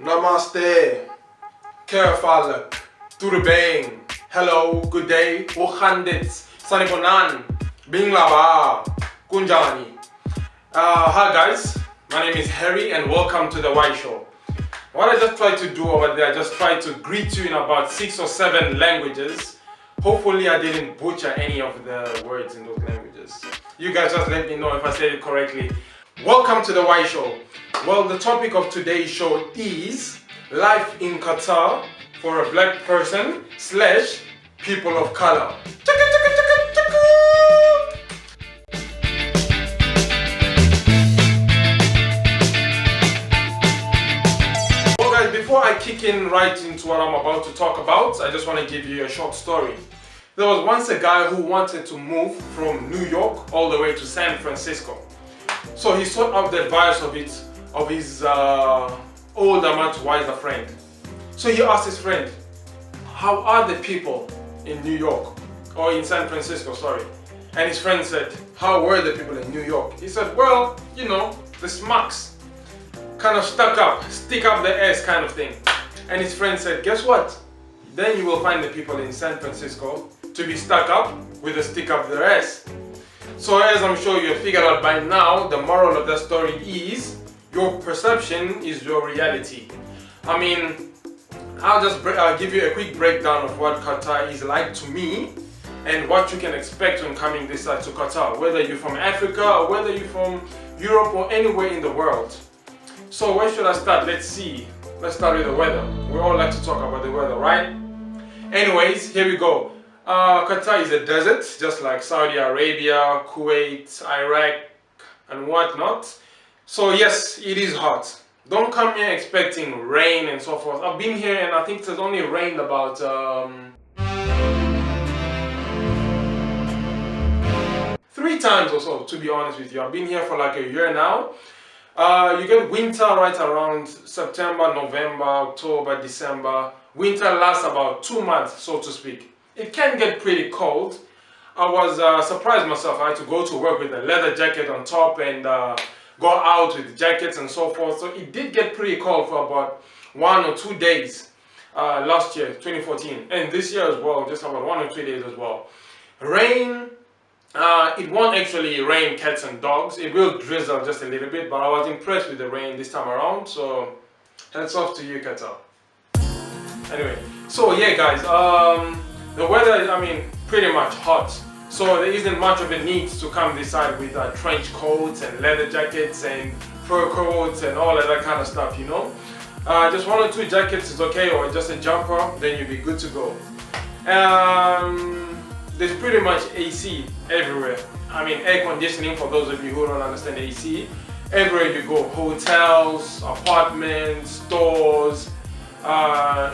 Namaste, Kerfalak, Turbang, hello, good day, Wokhandits, Saniponan, Binglaba, Kunjani. Hi guys, my name is Harry and welcome to the Y Show. What I just tried to do over there, I just tried to greet you in about 6 or 7 languages. Hopefully I didn't butcher any of the words in those languages. You guys just let me know if I said it correctly. Welcome to the Y Show. Well, the topic of today's show is life in Qatar for a black person / people of color. Well guys, before I kick in right into what I'm about to talk about, I just want to give you a short story. There was once a guy who wanted to move from New York all the way to San Francisco. So he sought out the advice of his older, much wiser friend. So he asked his friend, how are the people in New York? Or in San Francisco, sorry. And his friend said, how were the people in New York? He said, well, you know, the smacks. Kind of stuck up, stick up the ass kind of thing. And his friend said, guess what? Then you will find the people in San Francisco to be stuck up with a stick up their ass. So as I'm sure you have figured out by now, the moral of the story is your perception is your reality. I mean, I'll just give you a quick breakdown of what Qatar is like to me and what you can expect when coming this side to Qatar, whether you're from Africa or whether you're from Europe or anywhere in the world. So where should I start? Let's see. Let's start with the weather. We all like to talk about the weather, right? Anyways, here we go. Qatar is a desert, just like Saudi Arabia, Kuwait, Iraq, and whatnot. So yes, it is hot. Don't come here expecting rain and so forth. I've been here and I think it has only rained about 3 times or so, to be honest with you. I've been here for like a year now. You get winter right around September, November, October, December. Winter lasts about 2 months, so to speak. It can get pretty cold. I was surprised myself. I had to go to work with a leather jacket on top and go out with jackets and so forth. So it did get pretty cold for about 1 or 2 days last year, 2014. And this year as well, just about 1 or 2 days as well. Rain, it won't actually rain cats and dogs. It will drizzle just a little bit, but I was impressed with the rain this time around. So hats off to you, Qatar. Anyway, so yeah guys, the weather is, I mean, pretty much hot. So there isn't much of a need to come this side with trench coats and leather jackets and fur coats and all of that kind of stuff, you know. Just 1 or 2 jackets is okay, or just a jumper, then you'll be good to go. There's pretty much AC everywhere. I mean, air conditioning for those of you who don't understand AC. Everywhere you go, hotels, apartments, stores.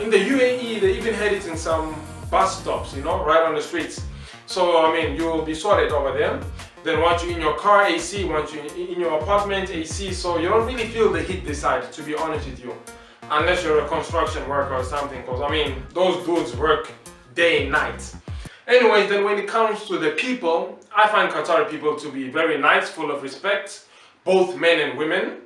In the UAE, they even had it in some bus stops, you know, right on the streets. So, I mean, you'll be sorted over there. Then once you're in your car, AC. Once you're in your apartment, AC. So you don't really feel the heat this side, to be honest with you. Unless you're a construction worker or something. Because, I mean, those dudes work day and night. Anyways, then when it comes to the people, I find Qatari people to be very nice, full of respect. Both men and women.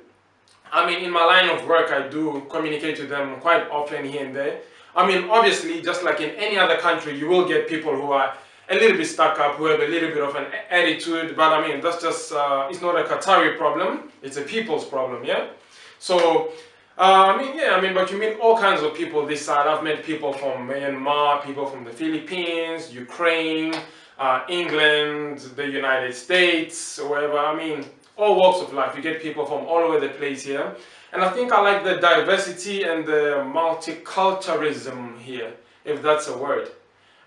I mean, in my line of work, I do communicate with them quite often here and there. I mean, obviously, just like in any other country, you will get people who are a little bit stuck up, who have a little bit of an attitude. But I mean, that's just, it's not a Qatari problem. It's a people's problem, yeah? So, but you meet all kinds of people this side. I've met people from Myanmar, people from the Philippines, Ukraine, England, the United States, wherever. I mean, all walks of life. You get people from all over the place here. And I think I like the diversity and the multiculturalism here, if that's a word.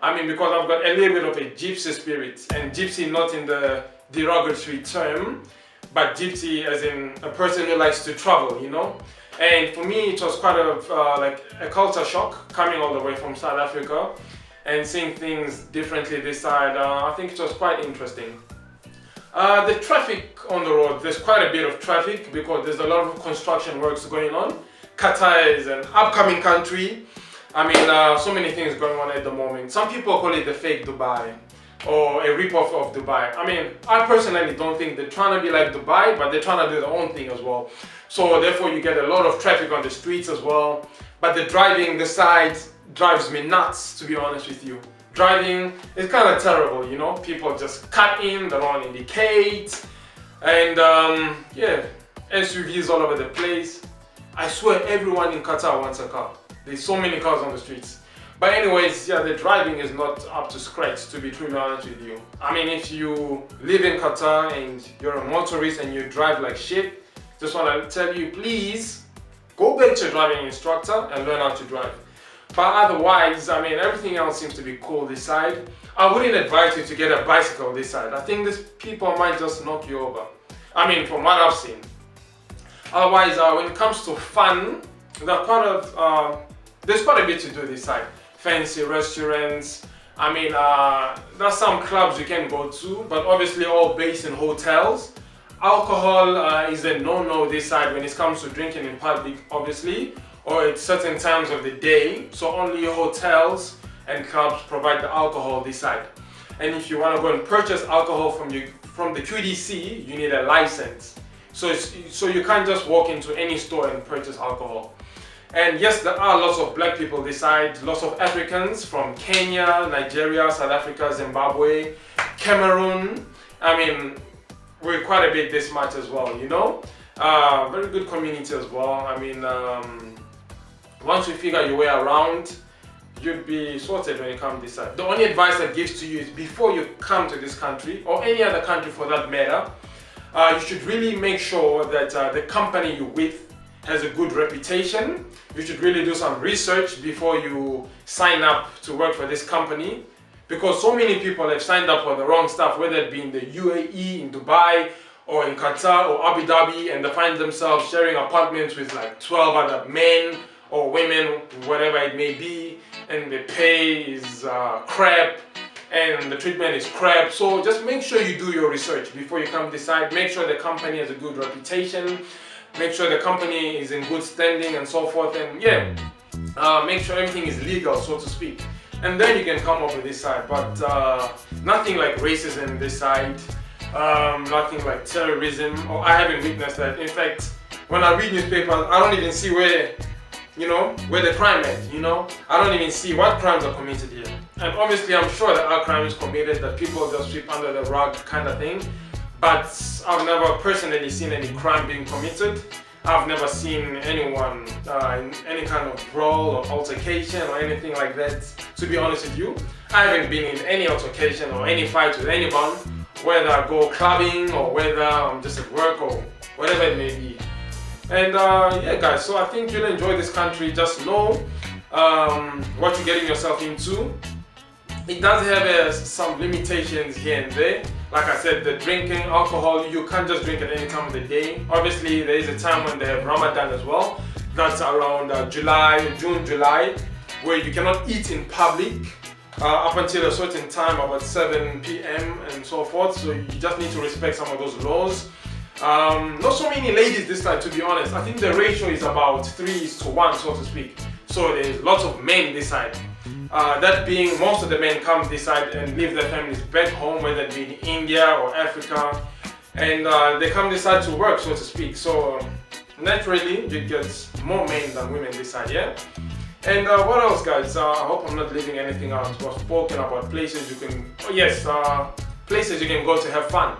I mean, because I've got a little bit of a gypsy spirit, and gypsy not in the derogatory term, but gypsy as in a person who likes to travel, you know. And for me, it was quite like a culture shock coming all the way from South Africa and seeing things differently this side. I think it was quite interesting. The traffic on the road, there's quite a bit of traffic because there's a lot of construction works going on. Qatar is an upcoming country. I mean, so many things going on at the moment. Some people call it the fake Dubai. or a rip-off of Dubai. I mean, I personally don't think they're trying to be like Dubai, but they're trying to do their own thing as well. So therefore you get a lot of traffic on the streets as well. But the driving, the side drives me nuts, to be honest with you. Driving is kind of terrible, you know. People just cut in, they don't indicate, and yeah, SUVs all over the place. I swear everyone in Qatar wants a car. There's so many cars on the streets. But anyways, yeah, the driving is not up to scratch, to be truly honest with you. I mean, if you live in Qatar and you're a motorist and you drive like shit, just want to tell you, please go back to your driving instructor and learn how to drive. But otherwise, I mean, everything else seems to be cool this side. I wouldn't advise you to get a bicycle this side. I think these people might just knock you over. I mean, from what I've seen. Otherwise, when it comes to fun, there's quite a bit to do this side. Fancy restaurants. I mean, there's some clubs you can go to, but obviously all based in hotels. Alcohol is a no-no this side when it comes to drinking in public, obviously, or at certain times of the day. So only hotels and clubs provide the alcohol this side. And if you want to go and purchase alcohol from the QDC, you need a license. So you can't just walk into any store and purchase alcohol. And yes, there are lots of black people this side, lots of Africans from Kenya, Nigeria, South Africa, Zimbabwe, Cameroon. I mean, we're quite a bit this much as well, you know. Very good community as well. I mean, once you figure your way around, you'd be sorted when you come this side. The only advice I give to you is before you come to this country, or any other country for that matter, you should really make sure that the company you're with has a good reputation. You should really do some research before you sign up to work for this company, because so many people have signed up for the wrong stuff, whether it be in the UAE, in Dubai, or in Qatar or Abu Dhabi, and they find themselves sharing apartments with like 12 other men or women, whatever it may be, and the pay is crap and the treatment is crap. So just make sure you do your research before you come decide. Make sure the company has a good reputation. Make sure the company is in good standing and so forth, and yeah, make sure everything is legal, so to speak. And then you can come up with this side, but nothing like racism this side, nothing like terrorism, or I haven't witnessed that. In fact, when I read newspapers, I don't even see where the crime is, you know? I don't even see what crimes are committed here. And obviously I'm sure there are crimes committed that people just sweep under the rug kind of thing. But I've never personally seen any crime being committed. I've never seen anyone in any kind of brawl or altercation or anything like that, to be honest with you. I haven't been in any altercation or any fight with anyone, whether I go clubbing or whether I'm just at work or whatever it may be. And yeah guys, so I think you'll enjoy this country. Just know what you're getting yourself into. It does have some limitations here and there. Like I said, the drinking, alcohol, you can't just drink at any time of the day. Obviously, there is a time when they have Ramadan as well. That's around June, July, where you cannot eat in public up until a certain time, about 7 p.m. and so forth. So you just need to respect some of those laws. Not so many ladies this time, to be honest. I think the ratio is about 3:1, so to speak. So there's lots of men this side. That being, most of the men come this side and leave their families back home, whether it be in India or Africa, and they come this side to work, so to speak. So naturally, you get more men than women this side, yeah? And what else, guys? I hope I'm not leaving anything out. We've spoken about places you can, places you can go to have fun.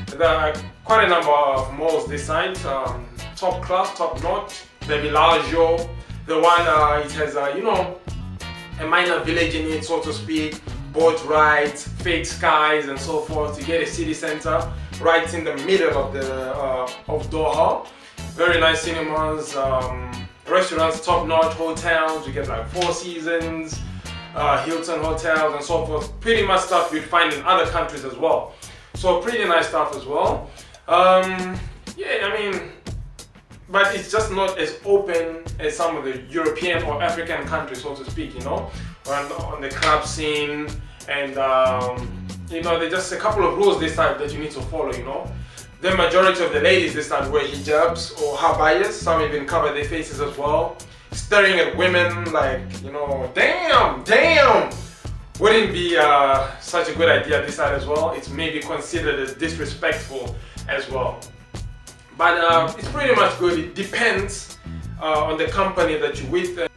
There are quite a number of malls this side, top class, top notch. The Villaggio, the one it has a minor village in it, so to speak, boat rides, fake skies and so forth. You get a city center right in the middle of of Doha. Very nice cinemas, restaurants, top notch, hotels. You get like Four Seasons, Hilton hotels and so forth. Pretty much stuff you'd find in other countries as well. So pretty nice stuff as well. Yeah, I mean, but it's just not as open as some of the European or African countries, so to speak, you know, on the club scene. And there's just a couple of rules this time that you need to follow, you know. The majority of the ladies this time wear hijabs or habayas. Some even cover their faces as well, staring at women like, damn, wouldn't be such a good idea this side as well. It's maybe considered as disrespectful as well. But it's pretty much good. It depends on the company that you're with.